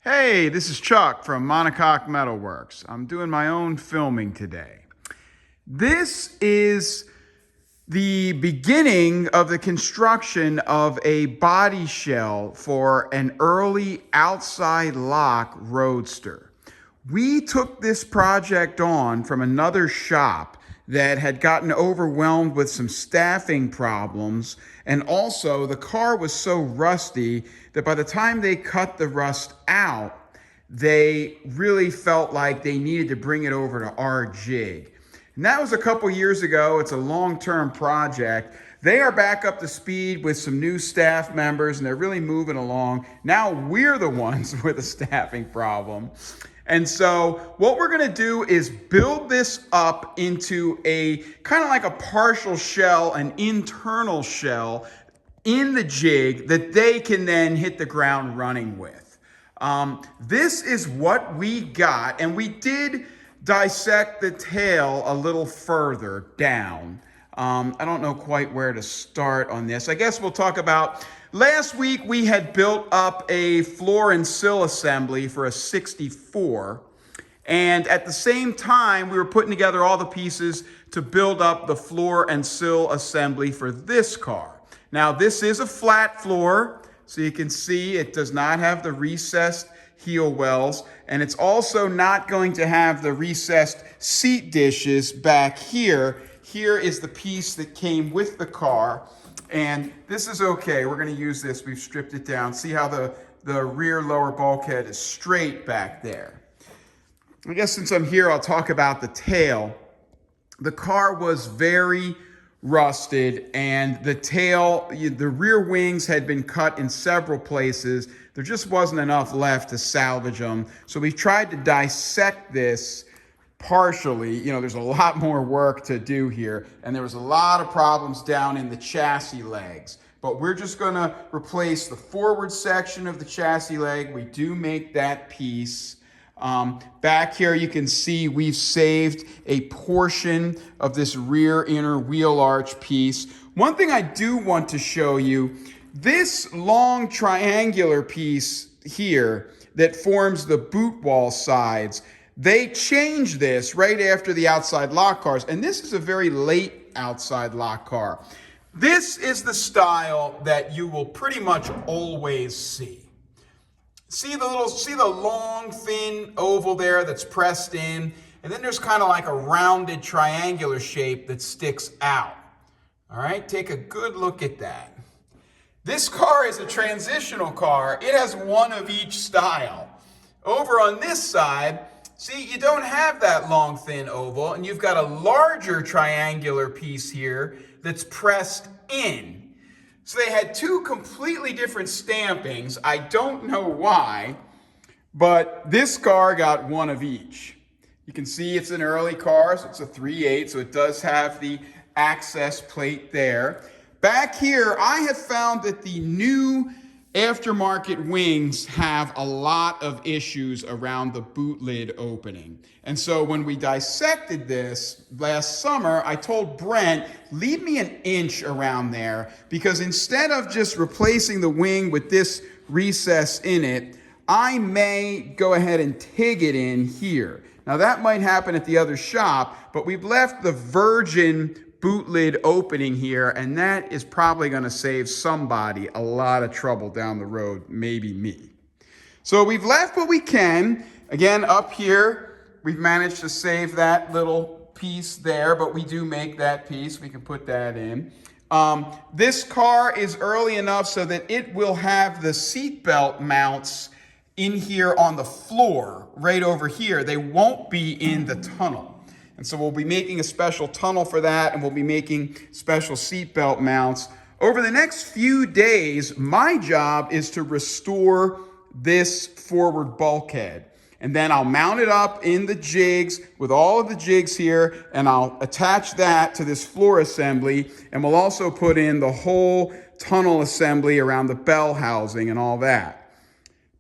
Hey, this is Chuck from Monocoque Metalworks. I'm doing my own filming today. This is the beginning of the construction of a body shell for an early Outside-Latch Roadster. We took this project on from another shop that had gotten overwhelmed with some staffing problems, and also the car was so rusty that by the time they cut the rust out, they really felt like they needed to bring it over to our jig. And that was a couple years ago. It's a long-term project. They are back up to speed with some new staff members, and they're really moving along. Now we're the ones with a staffing problem. And so what we're going to do is build this up into a kind of like a partial shell, an internal shell in the jig that they can then hit the ground running with. This is what we got, and we did dissect the tail a little further down. I don't know quite where to start on this. I guess we'll talk about, last week we had built up a floor and sill assembly for a 64. And at the same time, we were putting together all the pieces to build up the floor and sill assembly for this car. Now, this is a flat floor, so you can see it does not have the recessed heel wells, and it's also not going to have the recessed seat dishes back here. Here is the piece that came with the car, and this is okay. We're going to use this. We've stripped it down. See how the rear lower bulkhead is straight back there. I guess since I'm here, I'll talk about the tail. The car was very rusted, and the tail, the rear wings had been cut in several places. There just wasn't enough left to salvage them. So we tried to dissect this partially. There's a lot more work to do here, and there was a lot of problems down in the chassis legs. But we're just going to replace the forward section of the chassis leg. We do make that piece. Back here you can see we've saved a portion of this rear inner wheel arch piece. One thing I do want to show you, this long triangular piece here that forms the boot wall sides, they changed this right after the Outside-Latch cars, and this is a very late Outside-Latch car. This is the style that you will pretty much always see. See the long, thin oval there that's pressed in, and then there's kind of like a rounded triangular shape that sticks out. All right, take a good look at that. This car is a transitional car. It has one of each style. Over on this side, see, you don't have that long, thin oval, and you've got a larger triangular piece here that's pressed in. So they had two completely different stampings. I don't know why, but this car got one of each. You can see it's an early car, so it's a 3/8, so it does have the access plate there. Back here, I have found that the new aftermarket wings have a lot of issues around the boot lid opening. And so when we dissected this last summer, I told Brent, leave me an inch around there, because instead of just replacing the wing with this recess in it, I may go ahead and TIG it in here. Now that might happen at the other shop, but we've left the virgin boot lid opening here, and that is probably going to save somebody a lot of trouble down the road, maybe me. So we've left what we can. Again, up here, we've managed to save that little piece there, but we do make that piece. We can put that in. This car is early enough so that it will have the seatbelt mounts in here on the floor, right over here. They won't be in the tunnel. And so we'll be making a special tunnel for that, and we'll be making special seatbelt mounts. Over the next few days, my job is to restore this forward bulkhead. And then I'll mount it up in the jigs with all of the jigs here, and I'll attach that to this floor assembly, and we'll also put in the whole tunnel assembly around the bell housing and all that.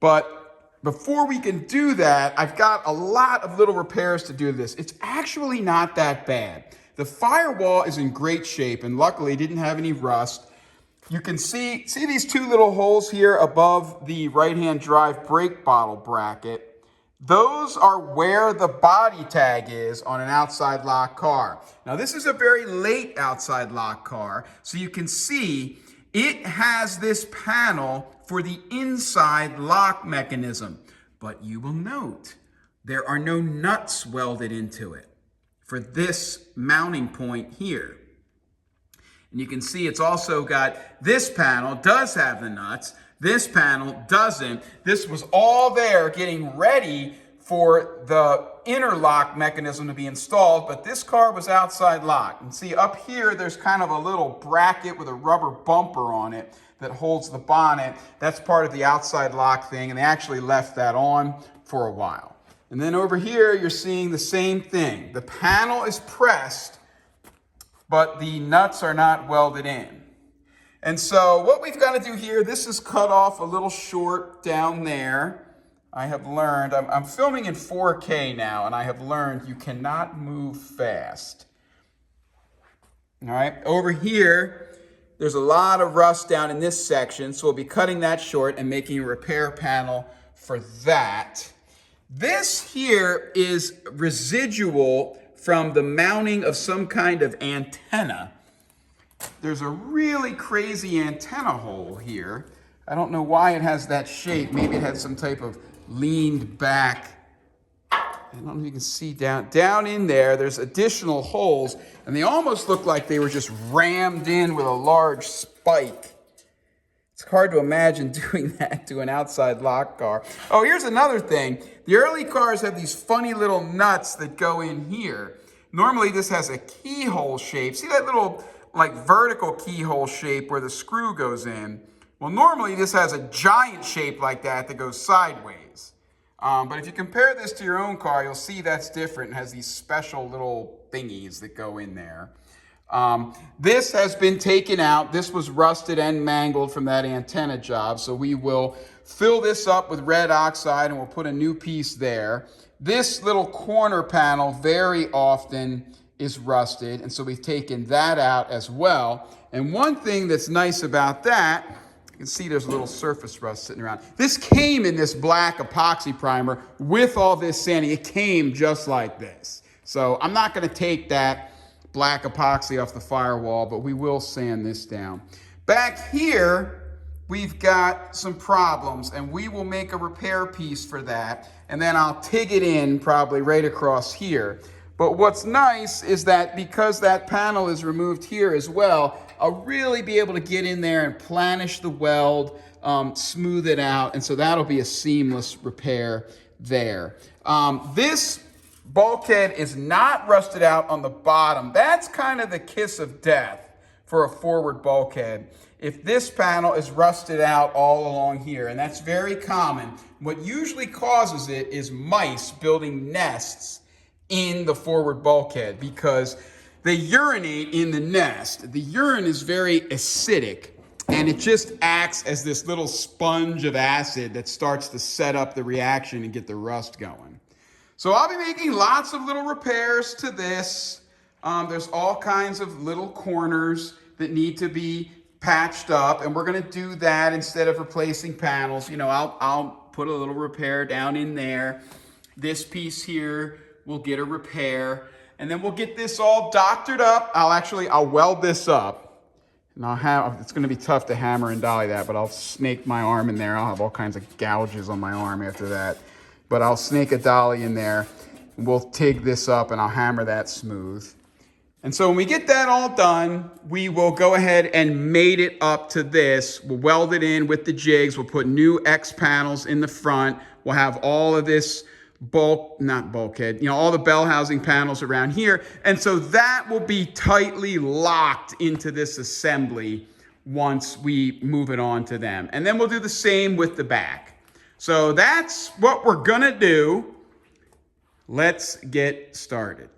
But before we can do that, I've got a lot of little repairs to do to this. It's actually not that bad. The firewall is in great shape, and luckily it didn't have any rust. you can see these two little holes here above the right-hand drive brake bottle bracket. Those are where the body tag is on an outside lock car. Now this is a very late outside lock car, so you can see it has this panel for the inside lock mechanism. But you will note there are no nuts welded into it for this mounting point here. And you can see it's also got this panel does have the nuts. This panel doesn't. This was all there getting ready for the inner lock mechanism to be installed, but this car was outside lock. And see up here, there's kind of a little bracket with a rubber bumper on it that holds the bonnet. That's part of the outside lock thing, and they actually left that on for a while. And then over here, you're seeing the same thing. The panel is pressed, but the nuts are not welded in. And so what we've got to do here, this is cut off a little short down there. I have learned, I'm filming in 4K now, and I have learned you cannot move fast. All right, over here, there's a lot of rust down in this section, so we'll be cutting that short and making a repair panel for that. This here is residual from the mounting of some kind of antenna. There's a really crazy antenna hole here. I don't know why it has that shape. Maybe it had some type of leaned back. I don't know if you can see down in there, there's additional holes, and they almost look like they were just rammed in with a large spike. It's hard to imagine doing that to an outside lock car. Oh, here's another thing. The early cars have these funny little nuts that go in here. Normally this has a keyhole shape. See that little like vertical keyhole shape where the screw goes in? Well, normally this has a giant shape like that goes sideways. But if you compare this to your own car, you'll see that's different. It has these special little thingies that go in there. This has been taken out. This was rusted and mangled from that antenna job. So we will fill this up with red oxide and we'll put a new piece there. This little corner panel very often is rusted. And so we've taken that out as well. And one thing that's nice about that, you can see there's a little surface rust sitting around. This came in this black epoxy primer with all this sanding. It came just like this. So I'm not going to take that black epoxy off the firewall, but we will sand this down. Back here, we've got some problems, and we will make a repair piece for that, and then I'll TIG it in probably right across here. But what's nice is that because that panel is removed here as well, I'll really be able to get in there and planish the weld, smooth it out, and so that'll be a seamless repair there. This bulkhead is not rusted out on the bottom. That's kind of the kiss of death for a forward bulkhead. If this panel is rusted out all along here, and that's very common, what usually causes it is mice building nests in the forward bulkhead because they urinate in the nest. The urine is very acidic, and it just acts as this little sponge of acid that starts to set up the reaction and get the rust going. So I'll be making lots of little repairs to this. There's all kinds of little corners that need to be patched up, and we're gonna do that instead of replacing panels. You know, I'll put a little repair down in there. This piece here will get a repair, and then we'll get this all doctored up. I'll weld this up, and it's gonna be tough to hammer and dolly that, but I'll snake my arm in there. I'll have all kinds of gouges on my arm after that. But I'll snake a dolly in there, and we'll TIG this up, and I'll hammer that smooth. And so when we get that all done, we will go ahead and mate it up to this. We'll weld it in with the jigs. We'll put new X panels in the front. We'll have all of this all the bell housing panels around here. And so that will be tightly locked into this assembly once we move it on to them. And then we'll do the same with the back. So that's what we're gonna do. Let's get started.